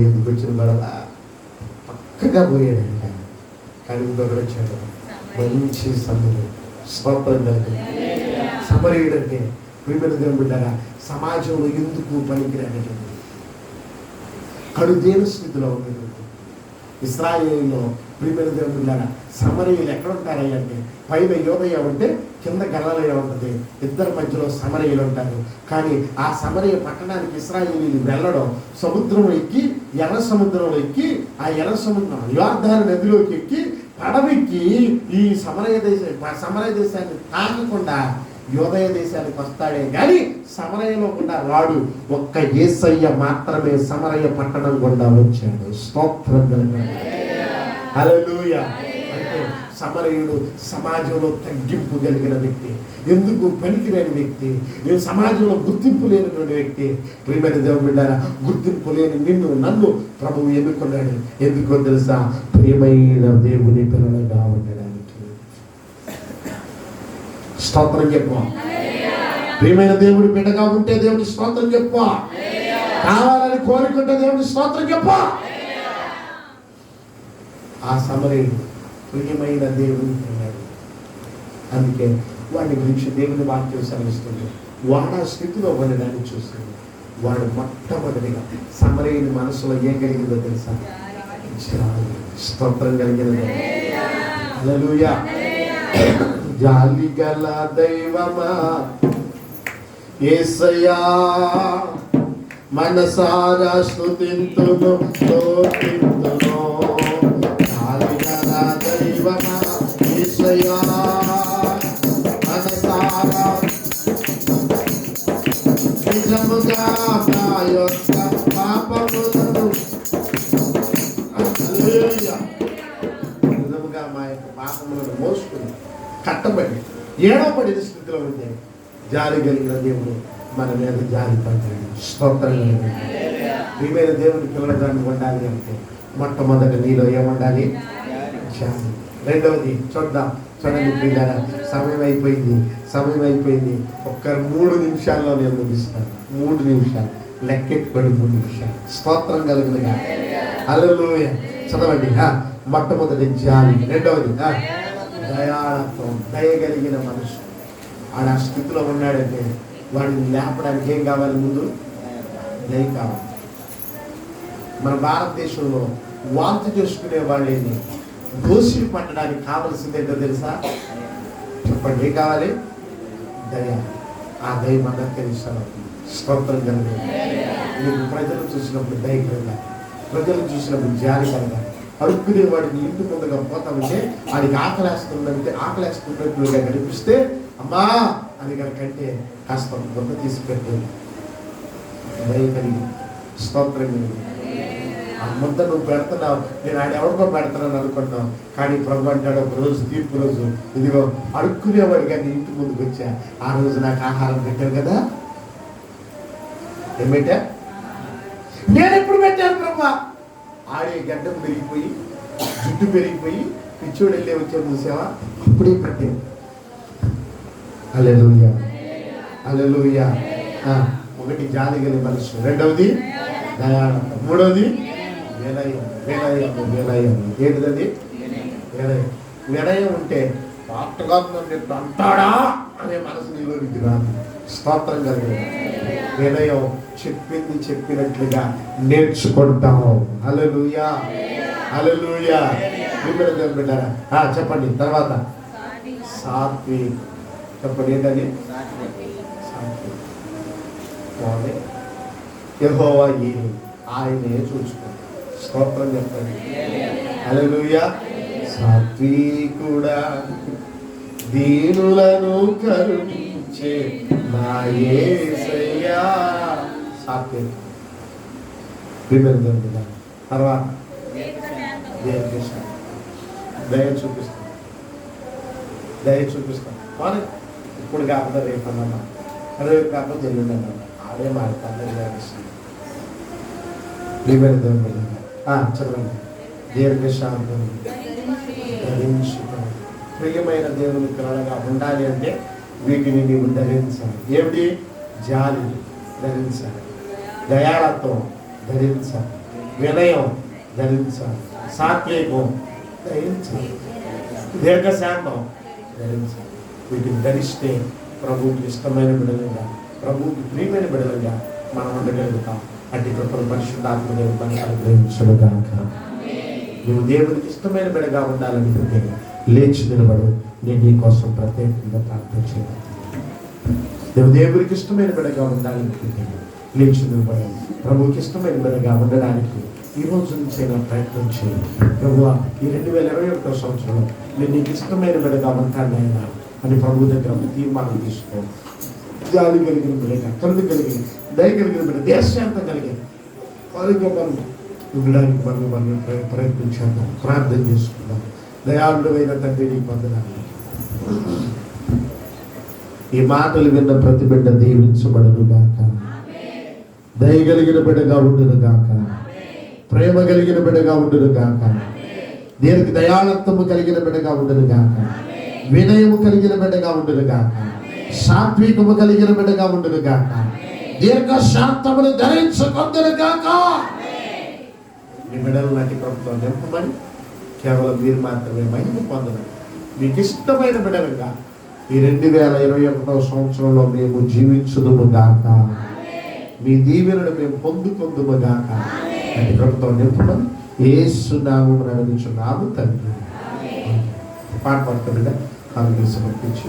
ఎందుకు వచ్చిన గొడవ పక్కగా పోయాడు. కానీ ఇంకొకడు వచ్చాడు, మంచి సమయం, స్తోత్రం కలిగి సమరయుడు అంటే ప్రియమైన దేవుని బిడ్డలారా సమాజంలో ఎందుకు పనికిరానటువంటి కడుదేన స్థితిలో ఉన్నటువంటి ఇశ్రాయేలులో ప్రియమైన దేవుని బిడ్డలారా సమరయులు ఎక్కడ ఉంటారయ్య అంటే పైన యోదయ ఉంటే కింద గలలయ ఉంటుంది, ఇద్దరి మధ్యలో సమరయులు ఉంటారు. కానీ ఆ సమరయ పట్టణానికి ఇశ్రాయేలీలు వెళ్ళడం సముద్రం ఎక్కి ఎర్ర సముద్రంలో ఎక్కి ఆ ఎర్ర సముద్రం యోర్దాను నదిలోకి ఎక్కి పడవెక్కి ఈ సమరయ దేశాన్ని తాకకుండా యోదయ దేశానికి వస్తాడే కానీ సమరయలో గుండా రాడు. ఒక్క యేసయ్య మాత్రమే సమరయ పట్టణం గుండా వచ్చాడు. స్తోత్రం హల్లెలూయా. అంటే సమరయుడు సమాజంలో తగ్గింపు కలిగిన వ్యక్తి, ఎందుకు పనికిలేని వ్యక్తి, నేను సమాజంలో గుర్తింపు లేనటువంటి వ్యక్తి. ప్రియమైన దేవుని బిడ్డలారా గుర్తింపు లేని నిన్ను నన్ను ప్రభువు ఎన్నుకున్నాడు. ఎందుకో తెలుసా? ప్రియమైన దేవుని పిల్లలుగా ఉండడానికి. స్తోత్రం చెప్పు. ప్రియమైన దేవుడి బిడ్డగా ఉంటే దేవుడి స్తోత్రం చెప్పు. కావాలని కోరుకుంటే దేవుడి స్తోత్రం చెప్పు. ఆ సమరయుడు ప్రియమైన దేవుని పిల్లాడు. అందుకే వాడి గురించి దేవుని వాక్యం సెలవిస్తుంది. వాడు ఆ స్థితిలో ఉండడానికి చూస్తుంది. వాడు మొట్టమొదటిగా సమరయుని మనసులో ఏం కలిగిందో తెలుసా? స్తోత్రం కలిగినది. హల్లెలూయా. జాలి గల దైవమా యేసయ్యా మనసారా స్తుతింతును స్తుతింతును. జాలి గల దైవమా యేసయ్యా మనసారా నిజముగా నా యొక్క పాపములను నిజముగా మా యొక్క పాపములను మోసుకుని కట్టబడి ఏడవబడిన స్థితిలో ఉంటే జాలి కలిగిన దేవుడు మన మీద జాలి పడ్డాడు. స్తోత్రం. ప్రియమైన దేవుని పిల్లలను ఉండాలి అంటే మొట్టమొదటి నీలో ఏముండాలి? జాలి. రెండవది చూద్దాం. చూడండి ప్రియులారా, సమయం అయిపోయింది. ఒక్క 3 నిమిషాల్లో నేను ముగిస్తాను. 3 నిమిషాలు లెక్కెట్టుకొని 3 నిమిషాలు. స్తోత్రం కలిగినగా. హల్లెలూయా. చదవండి. మొట్టమొదటి జాలి. రెండవది దయాళత్వం, దయగలిగిన మనిషి. ఆడ ఆ స్థితిలో ఉన్నాడంటే వాడిని లేపడానికి ఏం కావాలి? ముందు దయ కావాలి. మన భారతదేశంలో వాంతి చేసుకునే వాళ్ళని దోషులు పట్టడానికి కావలసిందేంటో తెలుసా? చెప్పండి, ఏం కావాలి? దయ. ఆ దయ మనందరికీ ఇస్తాను. స్తోత్రం కలిగి నీకు ప్రజలు చూసినప్పుడు దయ కలగాలి, ప్రజలు చూసినప్పుడు జాలి కలగాలి. అడుక్కునే వాడిని ఇంటి ముందుగా పోతామంటే వాడికి ఆకలేస్తున్నట్లుగా కనిపిస్తే అమ్మా అని కనుకంటే కాస్త గొప్ప తీసి పెట్టేది దయ కలిగి. స్తోత్రం కలిగి. ఆ ముద్ద నువ్వు పెడుతున్నావు, నేను ఆయన ఎవరికో పెడుతున్నాను అనుకుంటున్నావు. కానీ ప్రభు అంటాడు ఒక రోజు, తీర్పు రోజు, ఇదిగో అడుక్కునేవాడు కానీ ఇంటి ముందుకు వచ్చా, ఆ రోజు నాకు ఆహారం పెట్టారు కదా. ఏం పెట్టా? నేను ఎప్పుడు పెట్టాను ప్రభు? ఆడే గడ్డం పెరిగిపోయి జుట్టు పెరిగిపోయి పిచ్చోడు వెళ్ళే వచ్చాడు చూసావా, అప్పుడే పెట్టాను. హల్లెలూయా. హల్లెలూయా. ఒకటి జాలి కలిగిన మనసు, రెండవది దయాళత్వం, మూడవది వినయం. ఏంటిది? వినయం ఉంటే పాటగా అంటాడా అనే మనసు నీలోనికి రాదు. స్తోత్రం కలిగిన వినయం చెప్పింది చెప్పినట్లుగా నేర్చుకుంటాము. హల్లెలూయా. హల్లెలూయా. బిడ్డారా చెప్పండి. తర్వాత సాత్విక్. చెప్పండి, ఏంటది? యెహోవా ఆయనే చూసుకోండి. స్తోత్రం చెప్పండి. హల్లెలూయా. సాత్వికుడా దీనులను కరుణించే నా యేసయ్యా. సాత్విక. తర్వాత దయ చూపిస్తాం. కానీ ఇప్పుడు కాకపోతే రేపు అన్నమా, రేపు కాకపోతే ఎల్లుండి అన్నమా, ఆడే మాట్లాడుతుంది. చదవండి. దీర్ఘశాంతం ధరించుకోండి. ప్రియమైన దేవుని పిల్లలుగా ఉండాలి అంటే వీటిని నీవు ధరించాలి. ఏమిటి? జాలి ధరించాలి, దయాళత్వం ధరించాలి, వినయం ధరించాలి, సాత్వికం ధరించాలి, దీర్ఘశాంతం ధరించాలి. వీటిని ధరిస్తే ప్రభువుకి ఇష్టమైన బిడ్డలుగా, ప్రభువుకి ప్రియమైన బిడ్డలుగా మనం ఉండగలుగుతాం. అట్టి కృపను పరిశుద్ధాత్మ దేవుడు మనకు అనుగ్రహించుగాక. నువ్వు దేవునికి ఇష్టమైన బిడ్డగా ఉండాలనుకుంటే లేచి నిలబడు. నేను నీ కోసం ప్రత్యేకంగా ప్రార్థన చేయాలి. నువ్వు దేవునికి ఇష్టమైన బిడ్డగా ఉండాలనుకుంటే లేచి నిలబడు. ప్రభువుకి ఇష్టమైన బిడ్డగా ఉండడానికి ఈ రోజు నుంచి అయినా ప్రయత్నం చేయండి. ప్రభువా, ఈ 2021 సంవత్సరంలో నేను నీకు ఇష్టమైన బిడ్డగా ఉంటానైనా అని ప్రభు దగ్గర తీర్మానం తీసుకో. జాలి కలిగిన బిడ్డగా, కరుణ కలిగిన, దయ కలిగిన బిడ్డ, దేశాంతం కలిగిన వారిగా మనం ఉండడానికి మనం ప్రయత్నించాము. ప్రార్థన చేసుకుందాం. దయాళుడైన తండ్రి నీకు వందనాలు. ఈ మాటలు విన్న ప్రతి బిడ్డ దీవించబడును గాక. దయ కలిగిన బిడ్డగా ఉండును గాక. ప్రేమ కలిగిన బిడ్డగా ఉండును గాక. దీనికి దయాళత్వము కలిగిన బిడ్డగా ఉండును గాక. వినయము కలిగిన బిడ్డగా ఉండును గాక. సాత్వికము కలిగిన బిడ్డగా ఉండును గాక. దీర్ఘశాంతమును ధరించుకొందును గాక. మీ బిడ్డలు నాటి ప్రభుత్వం నింపమని కేవలం మీరు మాత్రమే మహిమ పొందడం. మీకు ఇష్టమైన బిడ్డలుగా ఈ 2021 సంవత్సరంలో మేము జీవించుదుము గాక. మీ దీవెనను మేము పొందుకుందుము గాక. నాటి ప్రభుత్వం నింపమని యేసు నామమున అడుగుచున్నాము తండ్రి. పాట పాడుతుండగా కాంగ్రెస్ సమర్పించి